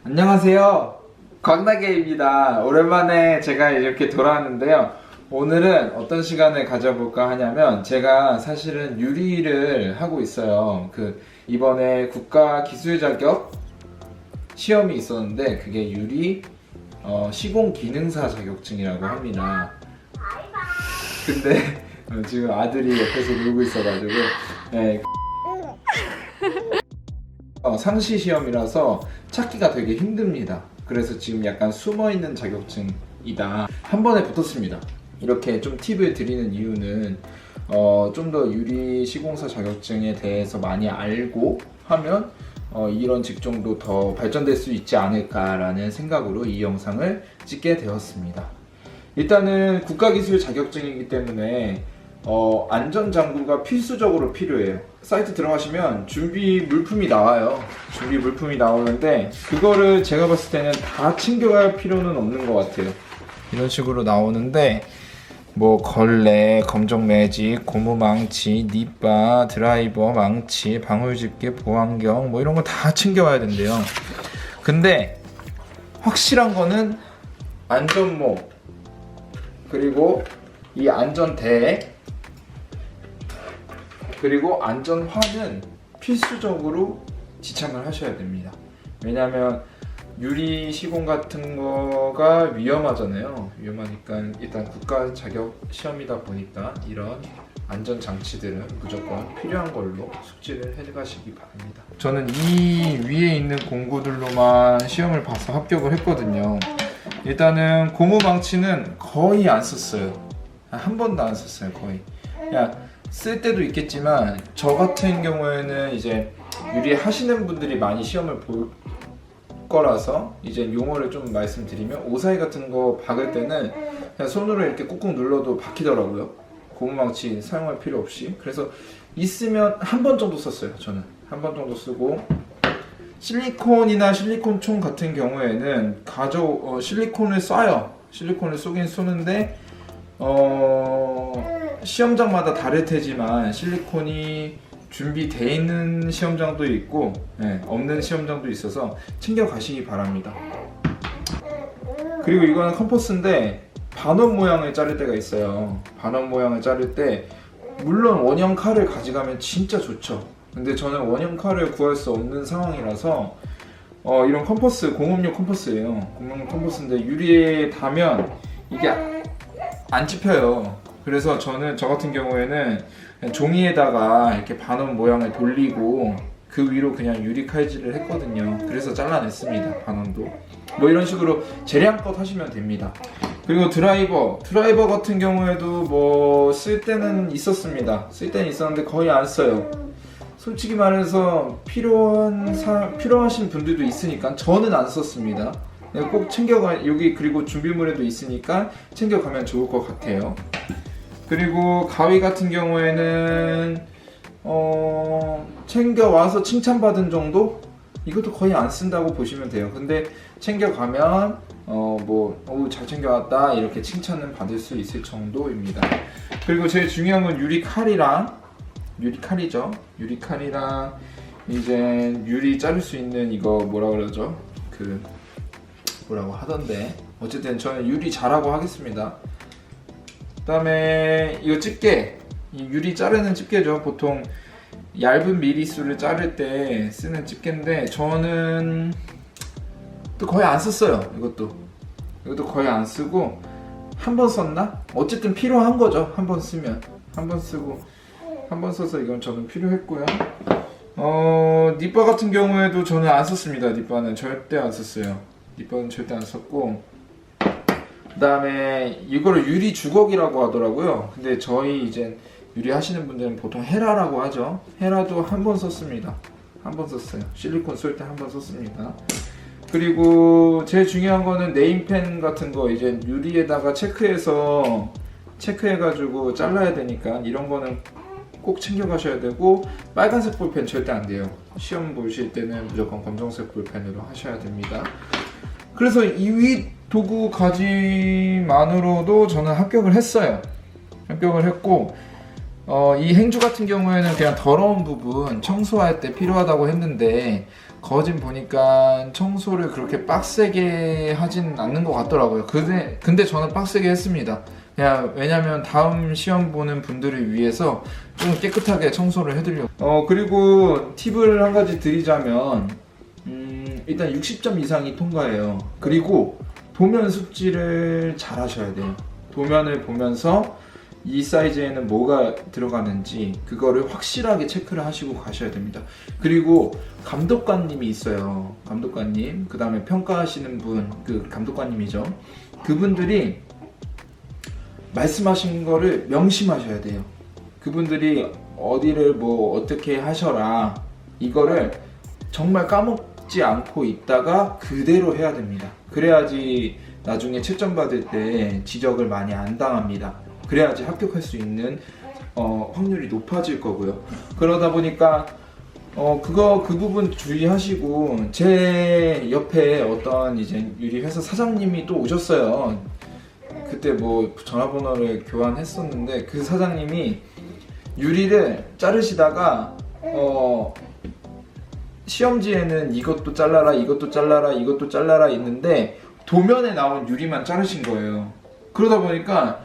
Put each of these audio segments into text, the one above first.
안녕하세요. 광나게입니다. 오랜만에 제가 이렇게 돌아왔는데요. 오늘은 어떤 시간을 가져볼까 하냐면 제가 사실은 유리를 하고 있어요. 이번에 국가 기술 자격 시험이 있었는데 그게 유리 시공 기능사 자격증이라고 합니다. 근데 지금 아들이 옆에서 놀고 있어가지고 네. 상시 시험이라서 찾기가 되게 힘듭니다. 그래서 지금 약간 숨어있는 자격증이다. 한 번에 붙었습니다. 이렇게 좀 팁을 드리는 이유는 좀 더 유리 시공사 자격증에 대해서 많이 알고 하면 이런 직종도 더 발전될 수 있지 않을까라는 생각으로 이 영상을 찍게 되었습니다. 일단은 국가기술 자격증이기 때문에 안전장구가 필수적으로 필요해요. 사이트 들어가시면 준비 물품이 나와요. 준비 물품이 나오는데 그거를 제가 봤을 때는 다 챙겨갈 필요는 없는 것 같아요. 이런 식으로 나오는데 뭐 걸레, 검정 매직, 고무 망치, 닛바, 드라이버, 망치, 방울 집게, 보안경 뭐 이런 거 다 챙겨와야 된대요. 근데 확실한 거는 안전모 그리고 이 안전대 그리고 안전화는 필수적으로 지참을 하셔야 됩니다. 왜냐하면 유리 시공 같은 거가 위험하잖아요. 위험하니까 일단 국가 자격 시험이다 보니까 이런 안전 장치들은 무조건 필요한 걸로 숙지를 해가시기 바랍니다. 저는 이 위에 있는 공구들로만 시험을 봐서 합격을 했거든요. 일단은 고무 망치는 거의 안 썼어요. 한 번도 안 썼어요. 거의. 쓸 때도 있겠지만 저 같은 경우에는 이제 유리 하시는 분들이 많이 시험을 볼 거라서 이제 용어를 좀 말씀드리면 오사이 같은 거 박을 때는 그냥 손으로 이렇게 꾹꾹 눌러도 박히더라고요. 고무망치 사용할 필요 없이. 그래서 있으면 한 번 정도 썼어요. 저는 한 번 정도 쓰고 실리콘이나 실리콘 총 같은 경우에는 실리콘을 쏴요. 실리콘을 쏘긴 쏘는데 시험장마다 다를 테지만 실리콘이 준비되어 있는 시험장도 있고 없는 시험장도 있어서 챙겨 가시기 바랍니다. 그리고 이거는 컴퍼스인데 반원 모양을 자를 때가 있어요. 반원 모양을 자를 때 물론 원형 칼을 가져가면 진짜 좋죠. 근데 저는 원형 칼을 구할 수 없는 상황이라서 이런 컴퍼스, 공업용 컴퍼스예요. 공업용 컴퍼스인데 유리에 닿으면 이게 안 찝혀요. 그래서 저 같은 경우에는 그냥 종이에다가 이렇게 반원 모양을 돌리고 그 위로 그냥 유리 칼질을 했거든요. 그래서 잘라냈습니다. 반원도. 뭐 이런 식으로 재량껏 하시면 됩니다. 그리고 드라이버 같은 경우에도 뭐 쓸 때는 있었습니다. 쓸 때는 있었는데 거의 안 써요. 솔직히 말해서 필요하신 분들도 있으니까 저는 안 썼습니다. 꼭 여기 그리고 준비물에도 있으니까 챙겨가면 좋을 것 같아요. 그리고 가위 같은 경우에는 챙겨와서 칭찬받은 정도? 이것도 거의 안 쓴다고 보시면 돼요. 근데 챙겨가면 잘 챙겨왔다 이렇게 칭찬은 받을 수 있을 정도입니다. 그리고 제일 중요한 건 유리칼이죠. 유리칼이랑 이제 유리 자를 수 있는 이거 뭐라 그러죠? 뭐라고 하던데 어쨌든 저는 유리 잘하고 하겠습니다. 그 다음에 이거 집게, 이 유리 자르는 집게죠. 보통 얇은 미리수를 자를 때 쓰는 집게인데 저는 또 거의 안 썼어요. 이것도 거의 안 쓰고 한 번 썼나? 어쨌든 필요한 거죠. 한 번 쓰면 한 번 쓰고 한 번 써서 이건 저는 필요했고요. 닛바 같은 경우에도 저는 안 썼습니다. 닛바는 절대 안 썼어요. 닛바는 절대 안 썼고 그 다음에 이거를 유리 주걱이라고 하더라고요. 근데 저희 이제 유리 하시는 분들은 보통 헤라라고 하죠. 헤라도 한 번 썼습니다. 한 번 썼어요. 실리콘 쏠 때 한 번 썼습니다. 그리고 제일 중요한 거는 네임펜 같은 거 이제 유리에다가 체크해가지고 잘라야 되니까 이런 거는 꼭 챙겨가셔야 되고 빨간색 볼펜 절대 안 돼요. 시험 보실 때는 무조건 검정색 볼펜으로 하셔야 됩니다. 그래서 이 위 도구 가지만으로도 저는 합격을 했어요. 합격을 했고 이 행주 같은 경우에는 그냥 더러운 부분 청소할 때 필요하다고 했는데 거진 보니까 청소를 그렇게 빡세게 하진 않는 것 같더라고요. 근데 저는 빡세게 했습니다. 그냥 왜냐면 다음 시험 보는 분들을 위해서 좀 깨끗하게 청소를 해드리려고. 그리고 팁을 한 가지 드리자면 일단 60점 이상이 통과해요. 그리고 도면 숙지를 잘 하셔야 돼요. 도면을 보면서 이 사이즈에는 뭐가 들어가는지 그거를 확실하게 체크를 하시고 가셔야 됩니다. 그리고 감독관님이 있어요. 감독관님, 그 다음에 평가하시는 분, 그 감독관님이죠. 그분들이 말씀하신 거를 명심하셔야 돼요. 그분들이 어디를 뭐 어떻게 하셔라, 이거를 정말 까먹지 않고 있다가 그대로 해야 됩니다. 그래야지 나중에 채점 받을 때 지적을 많이 안 당합니다. 그래야지 합격할 수 있는 확률이 높아질 거고요. 그러다 보니까 그 부분 주의하시고, 제 옆에 어떤 이제 유리 회사 사장님이 또 오셨어요. 그때 뭐 전화번호를 교환했었는데, 그 사장님이 유리를 자르시다가 시험지에는 이것도 잘라라, 이것도 잘라라, 이것도 잘라라 있는데 도면에 나온 유리만 자르신 거예요. 그러다 보니까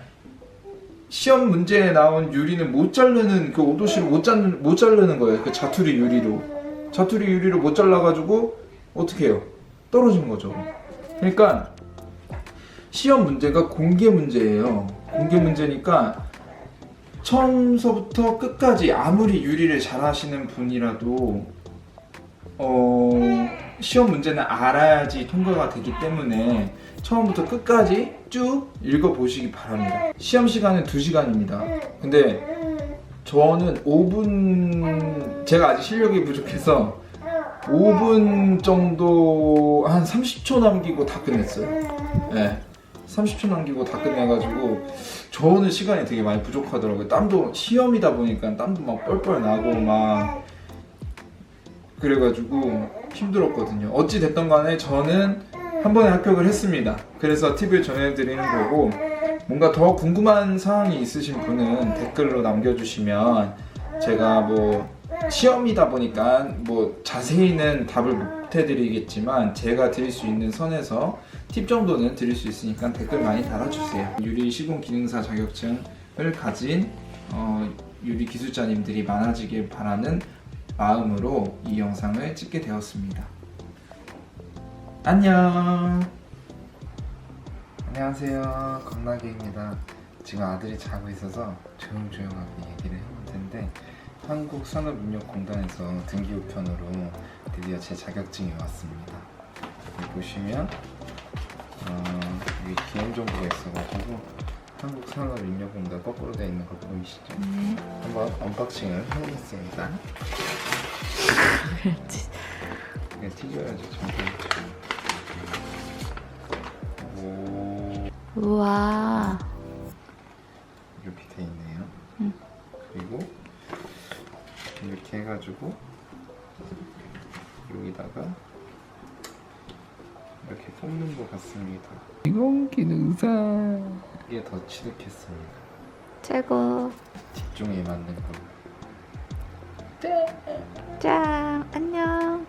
시험 문제에 나온 유리는 못 자르는, 그 오도시를 못 자르는 거예요. 그 자투리 유리로 못 잘라가지고 어떻게 해요? 떨어진 거죠. 그러니까 시험 문제가 공개 문제예요. 공개 문제니까 처음서부터 끝까지 아무리 유리를 잘 하시는 분이라도 시험 문제는 알아야지 통과가 되기 때문에 처음부터 끝까지 쭉 읽어보시기 바랍니다. 시험 시간은 2시간입니다. 근데 저는 5분, 제가 아직 실력이 부족해서 5분 정도, 한 30초 남기고 다 끝냈어요. 네, 30초 남기고 다 끝내가지고 저는 시간이 되게 많이 부족하더라고요. 땀도, 시험이다 보니까 땀도 막 뻘뻘 나고 막 그래가지고 힘들었거든요. 어찌 됐던 간에 저는 한 번에 합격을 했습니다. 그래서 팁을 전해드리는 거고, 뭔가 더 궁금한 사항이 있으신 분은 댓글로 남겨주시면 제가 뭐 시험이다 보니까 뭐 자세히는 답을 못 해드리겠지만 제가 드릴 수 있는 선에서 팁 정도는 드릴 수 있으니까 댓글 많이 달아주세요. 유리 시공 기능사 자격증을 가진 유리 기술자님들이 많아지길 바라는 마음으로 이 영상을 찍게 되었습니다. 안녕. 안녕하세요, 건나기입니다. 지금 아들이 자고 있어서 조용조용하게 얘기를 해볼 텐데, 한국산업인력공단에서 등기 우편으로 드디어 제 자격증이 왔습니다. 여기 보시면 여기 개인정보가 있어가지고 한국산업인력공단 거꾸로 되어 있는 거 보이시죠? 한번 언박싱을 해보겠습니다. 이게 튀겨야지 정말. 우와. 이렇게 돼 있네요. 그리고 이렇게 해가지고 여기다가 이렇게 뽑는 것 같습니다. 이건 기능사. 이게 더 취득했습니다. 최고. 집중에 맞는 걸로. 짠. 안녕.